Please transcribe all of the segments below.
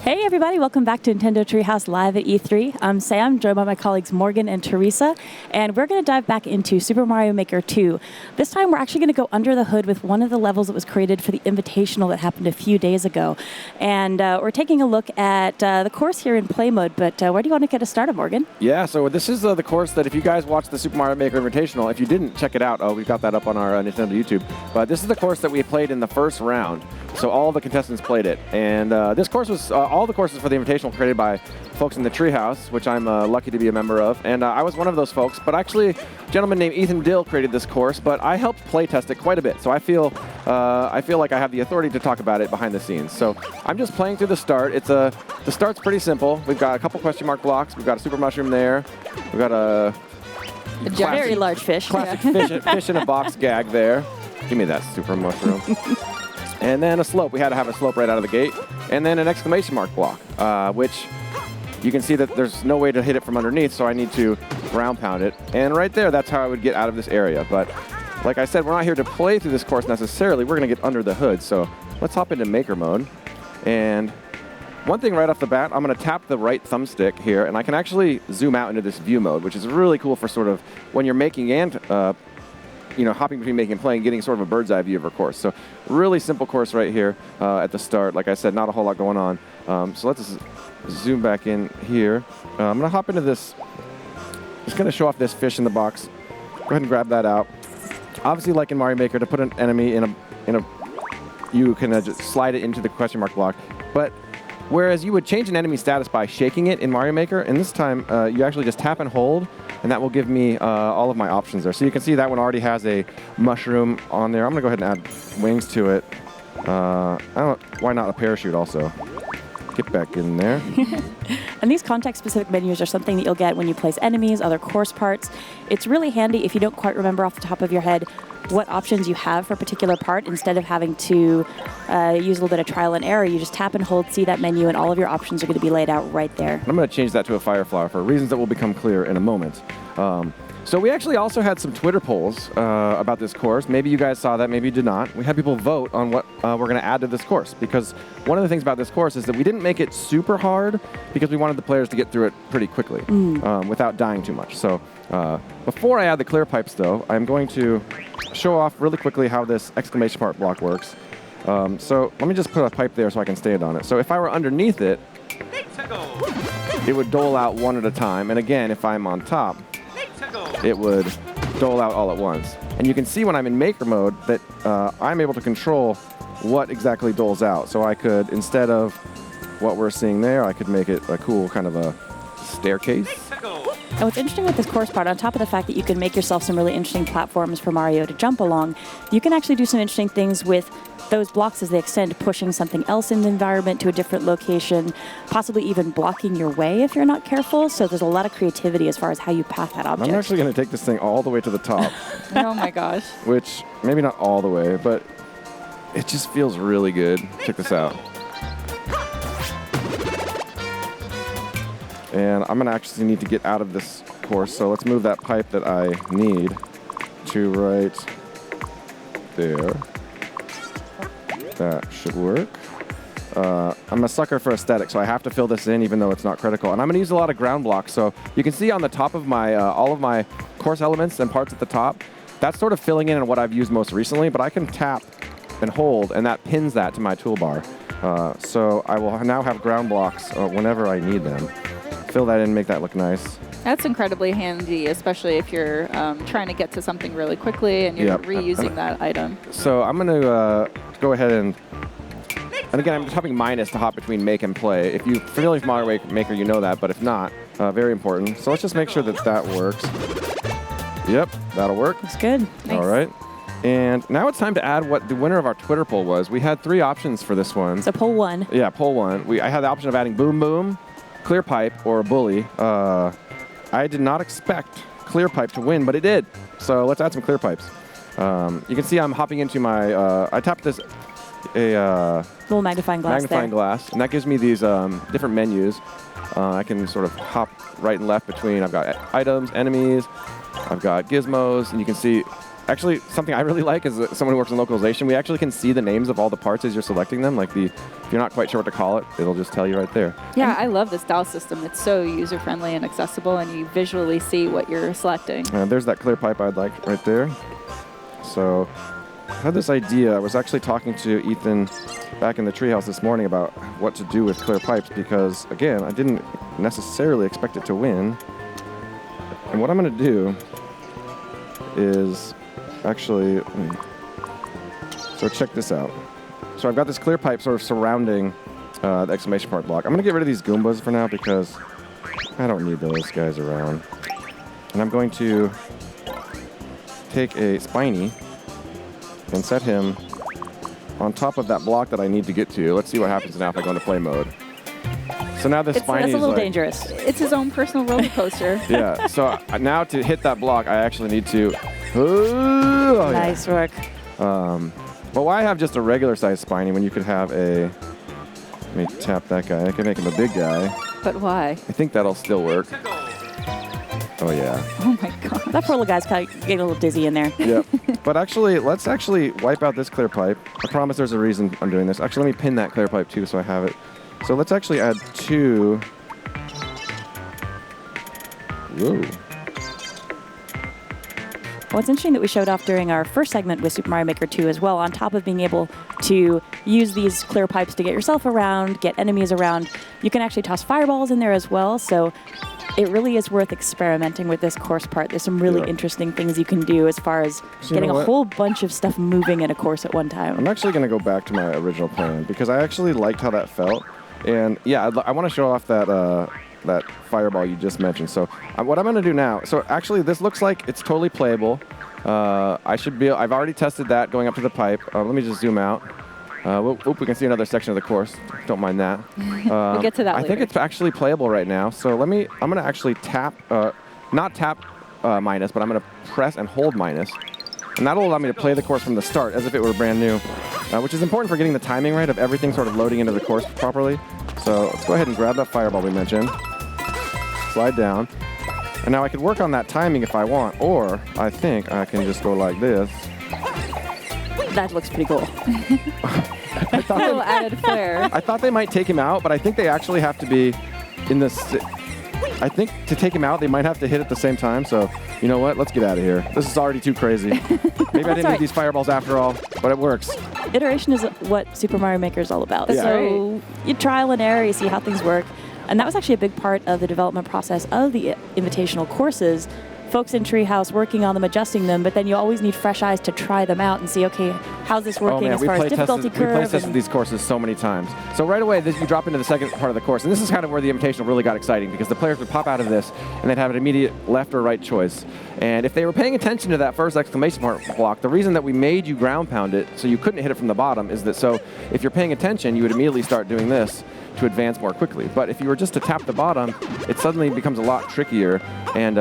Hey everybody, welcome back to Nintendo Treehouse Live at E3. I'm Sam, joined by my colleagues Morgan and Teresa, and we're going to dive back into Super Mario Maker 2. This time we're actually going to go under the hood with one of the levels that was created for the Invitational that happened a few days ago. And we're taking a look at the course here in play mode, but where do you want to get us started, Morgan? Yeah, so this is the course that if you guys watched the Super Mario Maker Invitational, if you didn't check it out, we've got that up on our Nintendo YouTube, but this is the course that we played in the first round. So all the contestants played it, and this course was all the courses for the Invitational created by folks in the Treehouse, which I'm lucky to be a member of, and I was one of those folks. But actually, a gentleman named Ethan Dill created this course, but I helped play test it quite a bit, so I feel like I have the authority to talk about it behind the scenes. So I'm just playing through the start. The start's pretty simple. We've got a couple question mark blocks. We've got a super mushroom there. We've got a very large fish. Classic fish in a box gag there. Give me that super mushroom. And then a slope. We had to have a slope right out of the gate. And then an exclamation mark block, which you can see that there's no way to hit it from underneath, so I need to ground pound it. And right there, that's how I would get out of this area. But like I said, we're not here to play through this course necessarily. We're going to get under the hood. So let's hop into Maker mode. And one thing right off the bat, I'm going to tap the right thumbstick here, and I can actually zoom out into this view mode, which is really cool for sort of when you're making and hopping between making and playing, getting sort of a bird's eye view of a course. So really simple course right here at the start. Like I said, not a whole lot going on. So let's zoom back in here. I'm going to hop into this. Just going to show off this fish in the box. Go ahead and grab that out. Obviously, like in Mario Maker, to put an enemy in a you can just slide it into the question mark block. But whereas you would change an enemy status by shaking it in Mario Maker, and this time you actually just tap and hold, and that will give me all of my options there. So you can see that one already has a mushroom on there. I'm going to go ahead and add wings to it. Why not a parachute also? Get back in there. And these context-specific menus are something that you'll get when you place enemies, other course parts. It's really handy if you don't quite remember off the top of your head what options you have for a particular part. Instead of having to use a little bit of trial and error, you just tap and hold, see that menu, and all of your options are going to be laid out right there. I'm going to change that to a fire flower for reasons that will become clear in a moment. So we actually also had some Twitter polls about this course. Maybe you guys saw that, maybe you did not. We had people vote on what we're going to add to this course, because one of the things about this course is that we didn't make it super hard because we wanted the players to get through it pretty quickly without dying too much. So before I add the clear pipes, though, I'm going to show off really quickly how this exclamation mark block works. So let me just put a pipe there so I can stand on it. So if I were underneath it, it would dole out one at a time. And again, if I'm on top, it would dole out all at once. And you can see when I'm in Maker mode that I'm able to control what exactly doles out. So I could, instead of what we're seeing there, I could make it a cool kind of a staircase. And what's interesting with this course part, on top of the fact that you can make yourself some really interesting platforms for Mario to jump along, you can actually do some interesting things with those blocks as they extend, pushing something else in the environment to a different location, possibly even blocking your way if you're not careful. So there's a lot of creativity as far as how you path that object. I'm actually going to take this thing all the way to the top. Oh my gosh. Which, maybe not all the way, but it just feels really good. Check this out. And I'm going to actually need to get out of this course, so let's move that pipe that I need to right there. That should work. I'm a sucker for aesthetic, so I have to fill this in even though it's not critical. And I'm going to use a lot of ground blocks, so you can see on the top of my all of my course elements and parts at the top, that's sort of filling in on what I've used most recently, but I can tap and hold, and that pins that to my toolbar. So I will now have ground blocks whenever I need them. Fill that in, make that look nice. That's incredibly handy, especially if you're trying to get to something really quickly and you're reusing that item. So I'm going to go ahead and again, I'm just hopping minus to hop between make and play. If you're familiar with Mario Maker, you know that, but if not, very important. So let's just make sure that that works. Yep, that'll work. That's good. Nice. All right. And now it's time to add what the winner of our Twitter poll was. We had 3 options for this one. So poll 1. Yeah, poll 1. I had the option of adding Boom Boom, Clear Pipe, or Bully. I did not expect Clear Pipe to win, but it did. So let's add some Clear Pipes. You can see I'm hopping into my, I tapped this, little magnifying glass and that gives me these different menus. I can sort of hop right and left between. I've got items, enemies, I've got gizmos, and you can see Actually, something I really like is that someone who works in localization, we actually can see the names of all the parts as you're selecting them. Like if you're not quite sure what to call it, it'll just tell you right there. Yeah, I love this dial system. It's so user-friendly and accessible, and you visually see what you're selecting. There's that clear pipe I'd like right there. So I had this idea. I was actually talking to Ethan back in the treehouse this morning about what to do with clear pipes because, again, I didn't necessarily expect it to win. And what I'm going to do is actually, so check this out. So I've got this clear pipe sort of surrounding the exclamation mark block. I'm going to get rid of these Goombas for now because I don't need those guys around. And I'm going to take a Spiny and set him on top of that block that I need to get to. Let's see what happens now if I go into play mode. So now this Spiny is a little like, dangerous. It's his own personal roller coaster. Yeah, so now to hit that block, I actually need to... Oh, nice work. Well, why have just a regular size Spiny when you could have a... Let me tap that guy. I can make him a big guy. But why? I think that'll still work. Oh, yeah. Oh, my God. That poor little guy's kind of getting a little dizzy in there. Yep. But actually, let's actually wipe out this clear pipe. I promise there's a reason I'm doing this. Actually, let me pin that clear pipe, too, so I have it. So let's actually add 2. Whoa. Well, it's interesting that we showed off during our first segment with Super Mario Maker 2 as well. On top of being able to use these clear pipes to get yourself around, get enemies around, you can actually toss fireballs in there as well. So it really is worth experimenting with this course part. There's some really interesting things you can do as far as getting a whole bunch of stuff moving in a course at one time. I'm actually going to go back to my original plan because I actually liked how that felt. And yeah, I want to show off that that fireball you just mentioned. So what I'm going to do now, so actually this looks like it's totally playable. I've already tested that going up to the pipe. Let me just zoom out. We can see another section of the course. Don't mind that. We'll get to that later. I think it's actually playable right now. So I'm going to actually tap, not tap minus, but I'm going to press and hold minus. And that'll allow me to play the course from the start as if it were brand new, which is important for getting the timing right of everything sort of loading into the course properly. So let's go ahead and grab that fireball we mentioned. Slide down. And now I could work on that timing if I want, or I think I can just go like this. That looks pretty cool. A little added flair. I thought they might take him out, but I think they actually have to be in this. I think to take him out, they might have to hit at the same time. So, you know what? Let's get out of here. This is already too crazy. Maybe I didn't need these fireballs after all, but it works. Iteration is what Super Mario Maker is all about. Yeah. So you trial and error, you see how things work. And that was actually a big part of the development process of the Invitational courses. Folks in Treehouse working on them, adjusting them, but then you always need fresh eyes to try them out and see, okay, how's this working as far as difficulty curve? We play tested these courses so many times. So right away, you drop into the second part of the course, and this is kind of where the Invitational really got exciting because the players would pop out of this, and they'd have an immediate left or right choice. And if they were paying attention to that first exclamation mark block, the reason that we made you ground pound it so you couldn't hit it from the bottom is that so if you're paying attention, you would immediately start doing this to advance more quickly. But if you were just to tap the bottom, it suddenly becomes a lot trickier. And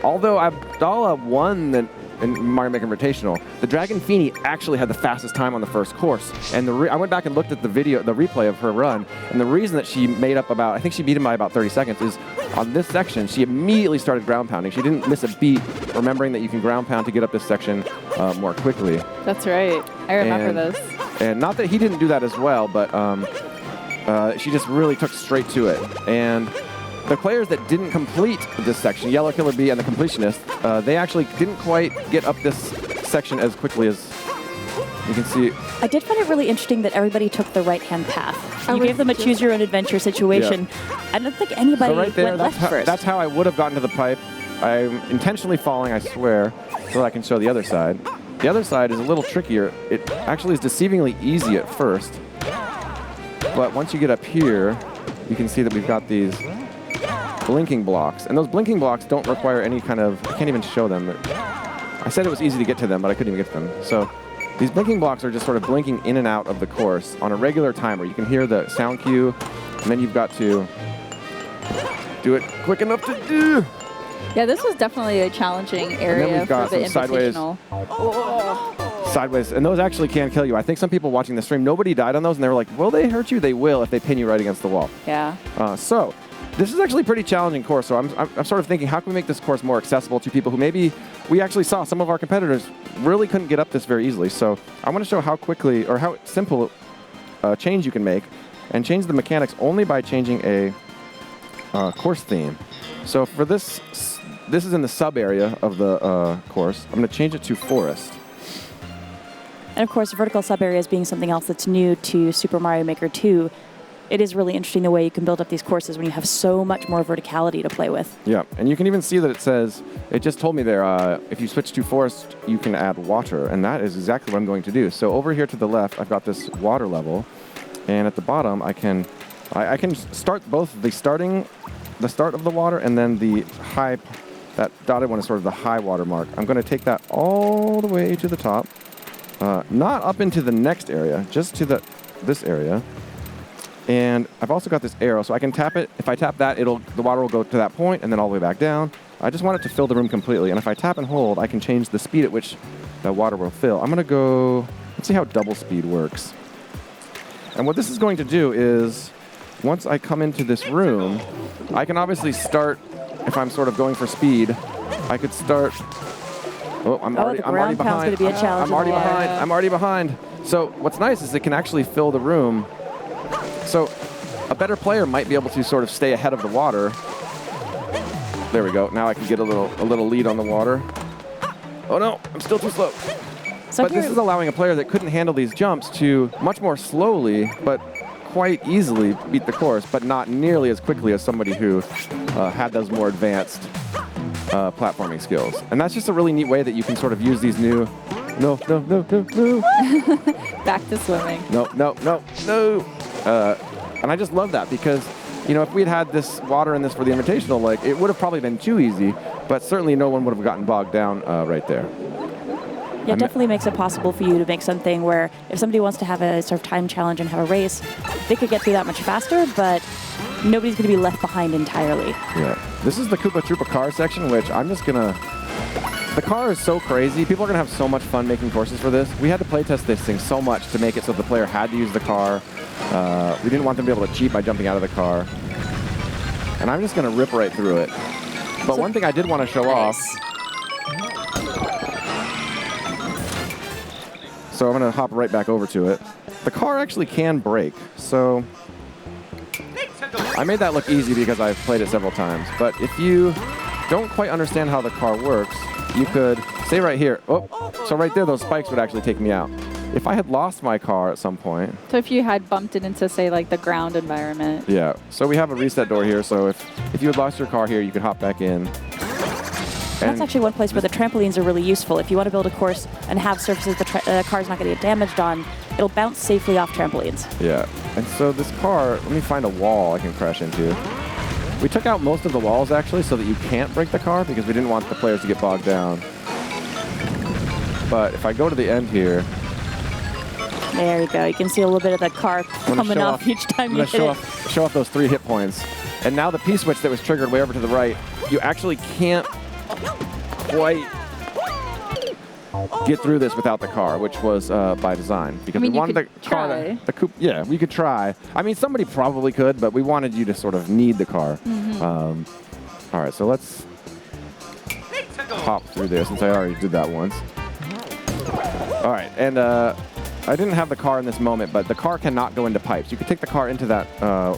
although Abdallah won in Mario Maker Invitational, the Dragon Feeny actually had the fastest time on the first course. And I went back and looked at the replay of her run, and the reason that she made up I think she beat him by about 30 seconds is on this section, she immediately started ground pounding. She didn't miss a beat, remembering that you can ground pound to get up this section more quickly. That's right. I remember those. And not that he didn't do that as well, but she just really took straight to it. And the players that didn't complete this section, Yellow Killer Bee and the Completionist, they actually didn't quite get up this section as quickly as you can see. I did find it really interesting that everybody took the right-hand path. You gave them a choose-your-own-adventure situation. Yeah. I don't think anybody went left first. That's how I would have gotten to the pipe. I'm intentionally falling, I swear, so that I can show the other side. The other side is a little trickier. It actually is deceivingly easy at first. But once you get up here, you can see that we've got these blinking blocks. And those blinking blocks don't require any kind of... I can't even show them. I said it was easy to get to them, but I couldn't even get to them. So these blinking blocks are just sort of blinking in and out of the course on a regular timer. You can hear the sound cue, and then you've got to do it quick enough to do. Yeah, this was definitely a challenging area for the Invitational. Sideways, and those actually can kill you. I think some people watching the stream, nobody died on those, and they were like, will they hurt you? They will if they pin you right against the wall. Yeah. So this is actually a pretty challenging course, so I'm sort of thinking, how can we make this course more accessible to people who maybe we actually saw some of our competitors really couldn't get up this very easily. So I want to show how quickly or how simple a change you can make and change the mechanics only by changing a course theme. So for this is in the sub area of the course. I'm going to change it to forest. And of course, vertical sub areas being something else that's new to Super Mario Maker 2, it is really interesting the way you can build up these courses when you have so much more verticality to play with. Yeah, and you can even see that it says, it just told me there, if you switch to forest, you can add water, and that is exactly what I'm going to do. So over here to the left, I've got this water level, and at the bottom, I can start both the start of the water and then the high, that dotted one is sort of the high water mark. I'm going to take that all the way to the top, not up into the next area, just to this area. And I've also got this arrow, so I can tap it. If I tap that, the water will go to that point and then all the way back down. I just want it to fill the room completely. And if I tap and hold, I can change the speed at which the water will fill. I'm going to go, let's see how double speed works. And what this is going to do is, once I come into this room, I can obviously start, if I'm sort of going for speed, I could start. Oh, I'm already behind. Be a challenge. I'm already behind. So what's nice is it can actually fill the room. So a better player might be able to sort of stay ahead of the water. There we go. Now I can get a little lead on the water. Oh no, I'm still too slow. So but this is allowing a player that couldn't handle these jumps to much more slowly, but quite easily beat the course, but not nearly as quickly as somebody who had those more advanced platforming skills. And that's just a really neat way that you can sort of use these new... No. Back to swimming. No. And I just love that because, you know, if we'd had this water in this for the Invitational, like, it would have probably been too easy, but certainly no one would have gotten bogged down right there. Yeah, it definitely makes it possible for you to make something where if somebody wants to have a sort of time challenge and have a race, they could get through that much faster, but nobody's going to be left behind entirely. Yeah. This is the Koopa Troopa car section, which I'm just going to... The car is so crazy. People are going to have so much fun making courses for this. We had to play test this thing so much to make it so the player had to use the car. We didn't want them to be able to cheat by jumping out of the car. And I'm just going to rip right through it. But one thing I did want to show off... So I'm going to hop right back over to it. The car actually can brake. So I made that look easy because I've played it several times. But if you don't quite understand how the car works, you could say right here, oh, so right there, those spikes would actually take me out. If I had lost my car at some point. So if you had bumped it into, say, like the ground environment. Yeah. So we have a reset door here. So if you had lost your car here, you could hop back in. That's actually one place where the trampolines are really useful. If you want to build a course and have surfaces the car's not going to get damaged on, it'll bounce safely off trampolines. Yeah. And so this car, let me find a wall I can crash into. We took out most of the walls, actually, so that you can't break the car because we didn't want the players to get bogged down. But if I go to the end here... There you go. You can see a little bit of the car coming off each time you hit it. Show off those 3 hit points. And now the P-switch that was triggered way over to the right, you actually can't quite get through this without the car, which was by design. Because we wanted the car the coupe. Yeah, we could try. I mean, somebody probably could, but we wanted you to sort of need the car. All right, so let's hop through there since I already did that once. All right, and I didn't have the car in this moment, but the car cannot go into pipes. You could take the car into that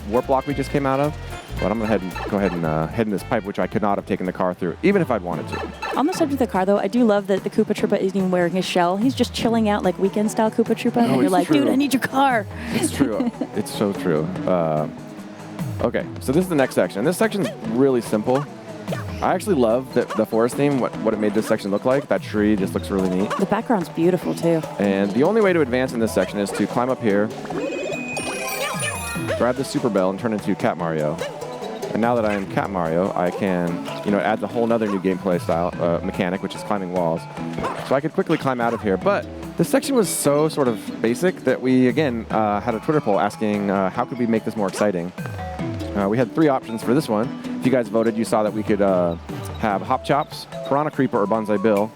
warp block we just came out of, but I'm going to go ahead and head in this pipe, which I could not have taken the car through, even if I'd wanted to. On the subject of the car, though, I do love that the Koopa Troopa isn't even wearing his shell. He's just chilling out like weekend-style Koopa Troopa, and you're like, dude, I need your car. It's true. It's so true. Okay, so this is the next section. This section's really simple. I actually love the forest theme, what it made this section look like. That tree just looks really neat. The background's beautiful, too. And the only way to advance in this section is to climb up here, grab the Super Bell, and turn into Cat Mario. And now that I am Cat Mario, I can, it adds a whole other new gameplay style mechanic, which is climbing walls. So I could quickly climb out of here. But this section was so sort of basic that we, again, had a Twitter poll asking how could we make this more exciting. We had 3 options for this one. If you guys voted, you saw that we could have Hop Chops, Piranha Creeper, or Bonsai Bill.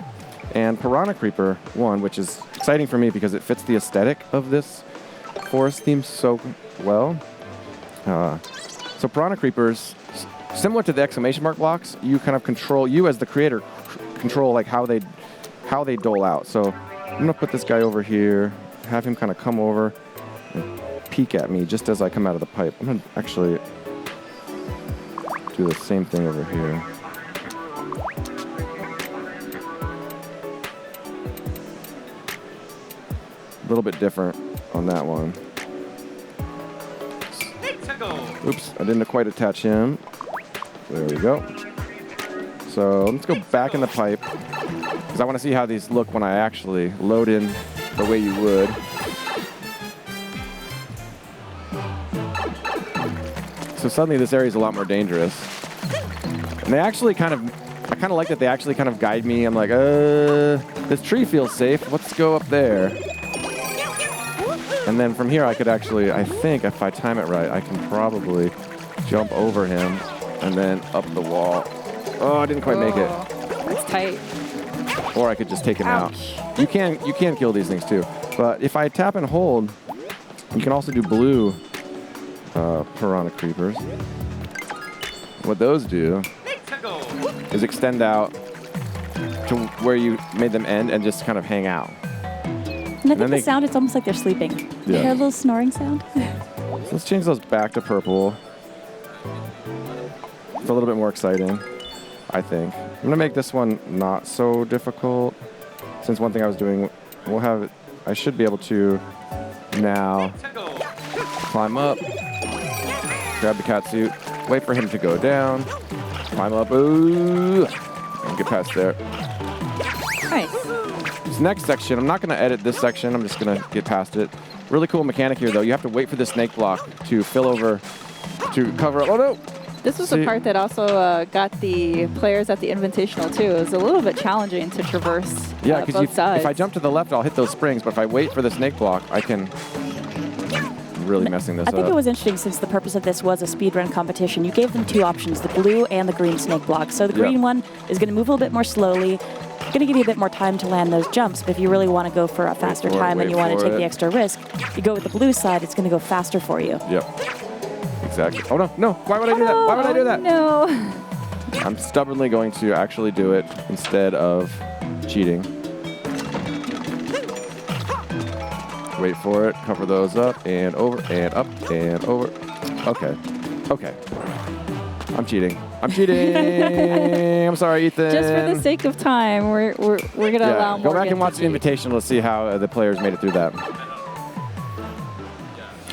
And Piranha Creeper won, which is exciting for me because it fits the aesthetic of this forest theme so well. So Piranha Creepers, similar to the exclamation mark blocks, you kind of control, you as the creator, control like how they dole out. So I'm gonna put this guy over here, have him kind of come over and peek at me just as I come out of the pipe. I'm gonna actually do the same thing over here. A little bit different on that one. Oops, I didn't quite attach him. There we go. So let's go back in the pipe because I want to see how these look when I actually load in the way you would. So suddenly this area is a lot more dangerous. And they actually I kind of like that they actually kind of guide me. I'm like, this tree feels safe. Let's go up there. And then from here I could actually, I think if I time it right, I can probably jump over him and then up the wall. Oh, I didn't quite make it. It's tight. Or I could just take him Ouch. out. You can kill these things too. But if I tap and hold, you can also do blue Piranha Creepers. What those do is extend out to where you made them end and just kind of hang out. And I think the sound, it's almost like they're sleeping. You hear a little snoring sound? So let's change those back to purple. It's a little bit more exciting, I think. I'm going to make this one not so difficult. Since one thing I was doing, I should be able to now climb up, grab the cat suit, wait for him to go down, climb up, ooh, and get past there. Nice. This next section, I'm not going to edit this section. I'm just going to get past it. Really cool mechanic here, though. You have to wait for the snake block to fill over, to cover up. Oh, no! This was the part that also got the players at the Invitational, too. It was a little bit challenging to traverse both sides. If I jump to the left, I'll hit those springs. But if I wait for the snake block, I can really messing this up. I think it was interesting since the purpose of this was a speedrun competition. You gave them two options, the blue and the green snake block. So the green one is going to move a little bit more slowly, going to give you a bit more time to land those jumps. But if you really want to go for a faster time and you want to take the extra risk, you go with the blue side, it's going to go faster for you. Yep. Exactly. Oh, no, no. Why would I do that? Why would I do that? No. I'm stubbornly going to actually do it instead of cheating. Wait for it. Cover those up and over and up and over. Okay. Okay. I'm cheating. I'm cheating. I'm sorry, Ethan. Just for the sake of time, we're going to allow more. Go back and watch the Invitational to see how the players made it through that.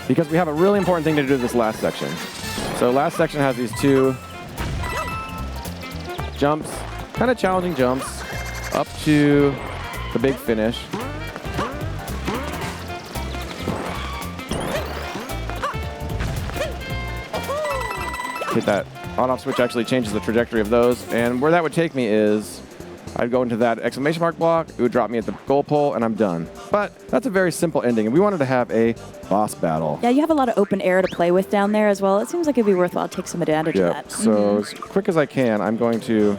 Because we have a really important thing to do this last section. So last section has these two jumps, kind of challenging jumps, up to the big finish. Hit that on-off switch actually changes the trajectory of those. And where that would take me is I'd go into that exclamation mark block, it would drop me at the goal pole, and I'm done. But that's a very simple ending, and we wanted to have a boss battle. Yeah, you have a lot of open air to play with down there as well. It seems like it'd be worthwhile to take some advantage of that. So as quick as I can, I'm going to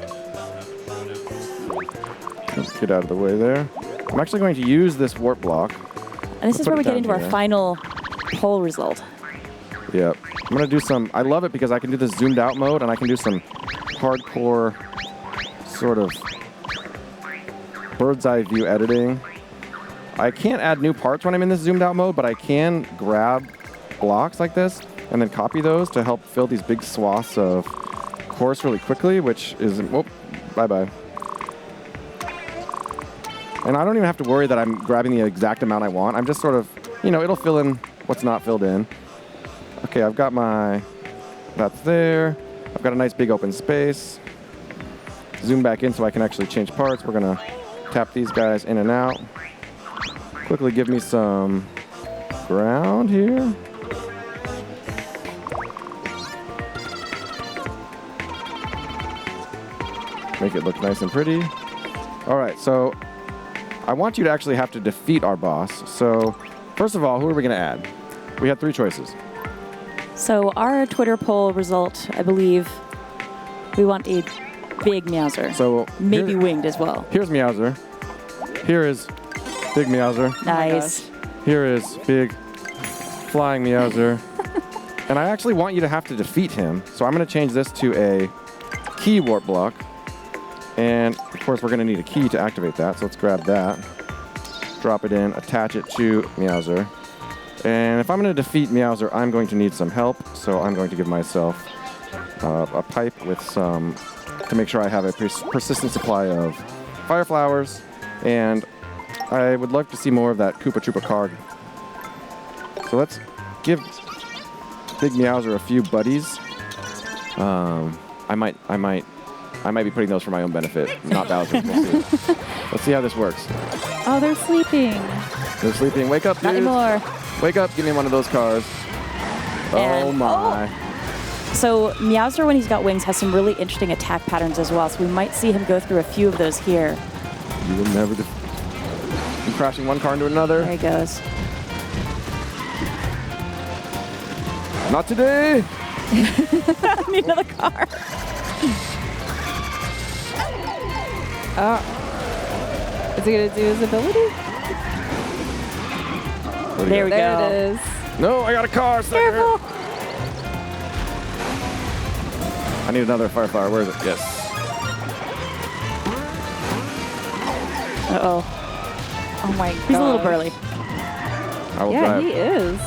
get out of the way there. I'm actually going to use this warp block. And this is where we get into our final poll result. Yep. I'm going to do some, I love it because I can do this zoomed out mode, and I can do some hardcore sort of bird's eye view editing. I can't add new parts when I'm in this zoomed out mode, but I can grab blocks like this and then copy those to help fill these big swaths of course really quickly, which is, whoop, bye-bye. And I don't even have to worry that I'm grabbing the exact amount I want. I'm just sort of, it'll fill in what's not filled in. Okay, I've got that's there. I've got a nice big open space. Zoom back in so I can actually change parts. We're gonna tap these guys in and out. Quickly give me some ground here. Make it look nice and pretty. All right, so I want you to actually have to defeat our boss. So first of all, who are we gonna add? We had 3 choices. So our Twitter poll result, I believe, we want a big Meowser. So maybe winged as well. Here's Meowser. Here is big Meowser. Nice. Here is big flying Meowser. And I actually want you to have to defeat him. So I'm going to change this to a key warp block. And of course, we're going to need a key to activate that. So let's grab that, drop it in, attach it to Meowser. And if I'm going to defeat Meowser, I'm going to need some help. So I'm going to give myself a pipe with some, to make sure I have a persistent supply of fire flowers. And I would love to see more of that Koopa Troopa card. So let's give Big Meowser a few buddies. I might be putting those for my own benefit, not Bowser. We'll see. Let's see how this works. Oh, they're sleeping. They're sleeping. Wake up, dude. Not anymore. Wake up. Give me one of those cars. Oh my. So Meowser, when he's got wings, has some really interesting attack patterns as well. So we might see him go through a few of those here. You will never. I'm crashing one car into another. There he goes. Not today. I need another car. Is he going to do his ability? There we go. There it is. No, I got a car. Sucker. Careful. I need another fire flower. Where is it? Yes. Uh-oh. Oh my god. He's a little burly. I will Yeah, drive. he is.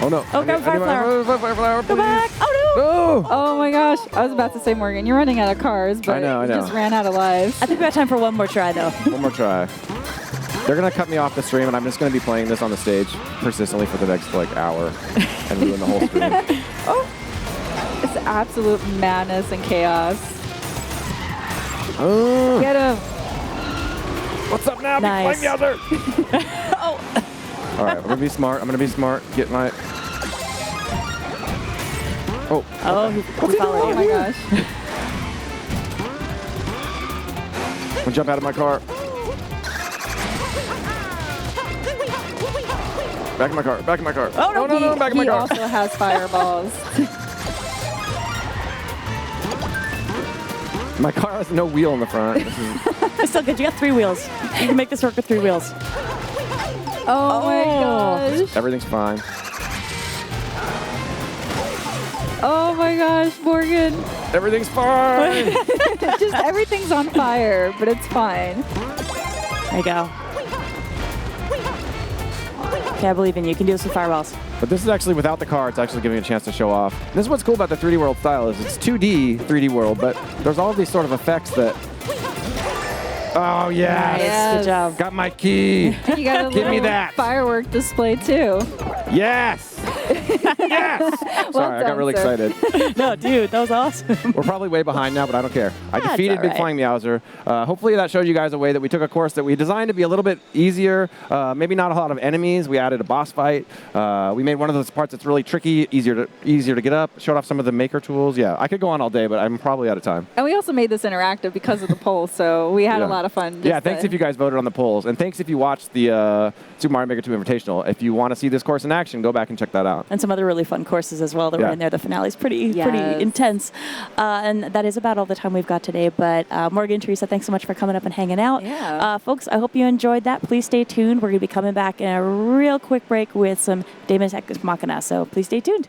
Oh no. Oh, grab fire flower. Fire flower, Go please. back. Oh, no. No. Oh my gosh. I was about to say, Morgan, you're running out of cars, but I know. you just ran out of lives. I think we have time for one more try, though. One more try. They're going to cut me off the stream, and I'm just going to be playing this on the stage persistently for the next, hour and ruin the whole stream. Oh. It's absolute madness and chaos. Oh. Get him. What's up now? Nice. Big Meowser. Oh. All right, I'm going to be smart. I'm going to be smart. Get my... Oh. Oh, he followed Oh you. my gosh. I'm going to jump out of my car. Back in my car. Back in my car. Oh, no, no, back in my He car. also has fireballs. My car has no wheel in the front. This is... It's still good. You got 3 wheels. You can make this work with 3 wheels. Oh my gosh. Everything's fine. Oh my gosh, Morgan. Everything's fine. Just everything's on fire, but it's fine. There you go. Okay, I believe in you. You can do this with fireballs. But this is actually without the car. It's actually giving me a chance to show off. This is what's cool about the 3D World style is it's 2D 3D World, but there's all these sort of effects that... Oh, yes. Yes. Good job. Got my key. You got a Give me little that. firework display too. Yes. Yes. Sorry, I got done, really sir. excited. No, dude, that was awesome. We're probably way behind now, but I don't care. I defeated all Big right. Flying Meowser. Hopefully that showed you guys a way that we took a course that we designed to be a little bit easier. Maybe not a lot of enemies. We added a boss fight. We made one of those parts that's really tricky, easier to get up. Showed off some of the maker tools. Yeah, I could go on all day, but I'm probably out of time. And we also made this interactive because of the poll, so we had Yeah. a lot of fun. Yeah, thanks if you guys voted on the polls. And thanks if you watched the Super Mario Maker 2 Invitational. If you want to see this course in action, go back and check that out. And some other really fun courses as well that were Yeah. in there. The finale's pretty Yes. intense. And that is about all the time we've got today. But Morgan and Teresa, thanks so much for coming up and hanging out. Yeah. Folks, I hope you enjoyed that. Please stay tuned. We're going to be coming back in a real quick break with some Daemon Ex Machina. So please stay tuned.